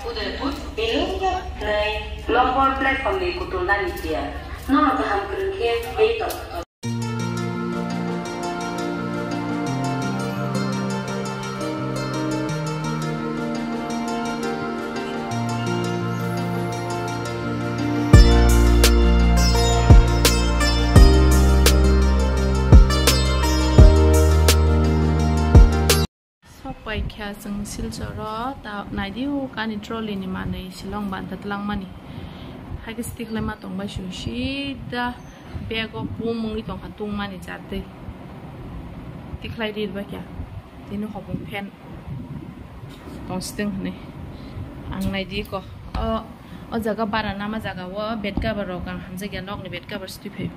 Udaipur, Belengga, Nai, Lompor platform di Kutulan India. Nama paham kerja itu. Kya seng silsoro ta naidiu kani trolley ni mane silong ban tatlang mani hagi stick lema tong ba shushi da bego pumung ni tong khatung mani chate tiklai rid ba kya tinu hobung pen tong sting ne ang naidi ko o jaga bara nama jaga wa bed cover ro kang hamje gya nok ni bed cover stupe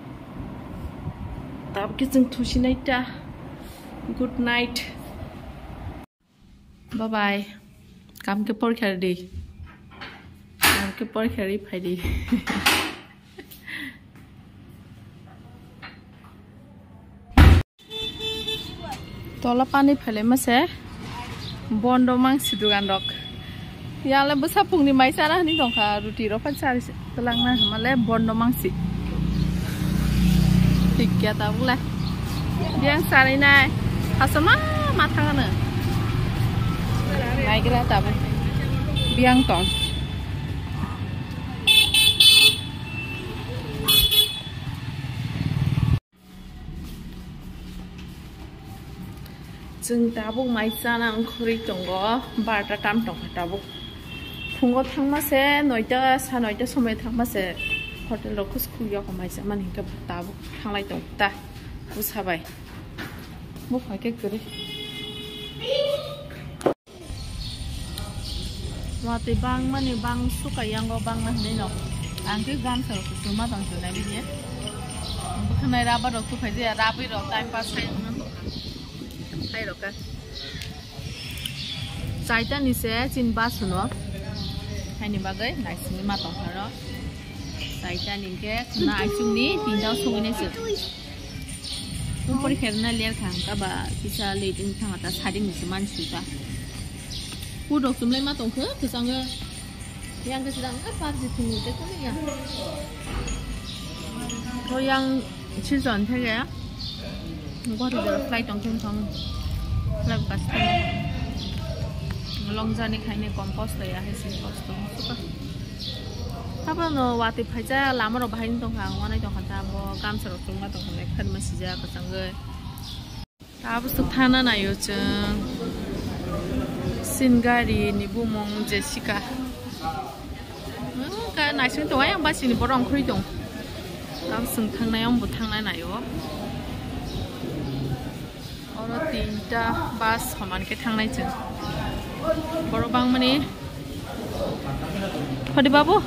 tab ki jeng thushi naita good night. Bye bye. Kam ke por khar di. Kam ke por khari phai di. Tola pani phale mase. Bondo mang sidugan dok. Yale busa pungni mai sara ni dong kha ruti ro phan sari telang na male bondo mang si. Tik kya ta bula. Biang sari nai. Asama matang na. Naik lah tapi biang tong jeng tabuk mai sana angkuri tonggo barta tam tong tabuk fungo thangmase noita sa noita somai thangmase hotel rokus kuya ko mai sama hingga tabuk thanglai tong ta usabai buk hake kuri Wati bang mani bang suka yang go bang lah nino. Angke gan sero kusuma tang tu nabi ni. Bukan naik raba dok tu kaji rabi dok time pass hai mana dok. Hai dok kan. Saita ni se cin bas suno. Hai ni bagai naik sini matong haro. Saita ni ke kena acung ni tinggal sungai ni se. Umpur kerana liar kan kaba bisa leading tang atas hari ni seman suka. Udah cuma lima tong ke kesangga yang kesedang apa di sini itu kan ya oh yang children thế kìa qua thì giờ flight tong tong flight customer long ra này khai này compost ya hay sin compost suka apa no wati phaja lama ro bahin tong hang wanai tong khata bo kam sero tong tong ne khan ma sija kesangga ta bu su thana na yo chung Singari ni bumong Jessica. Ka nai sing tong ayang basi ni borong khri dong. Tam sing thang na yong bu thang na yo. Oro tinta bas haman ke thang nai chung. Boro bang mani. Khodi babu.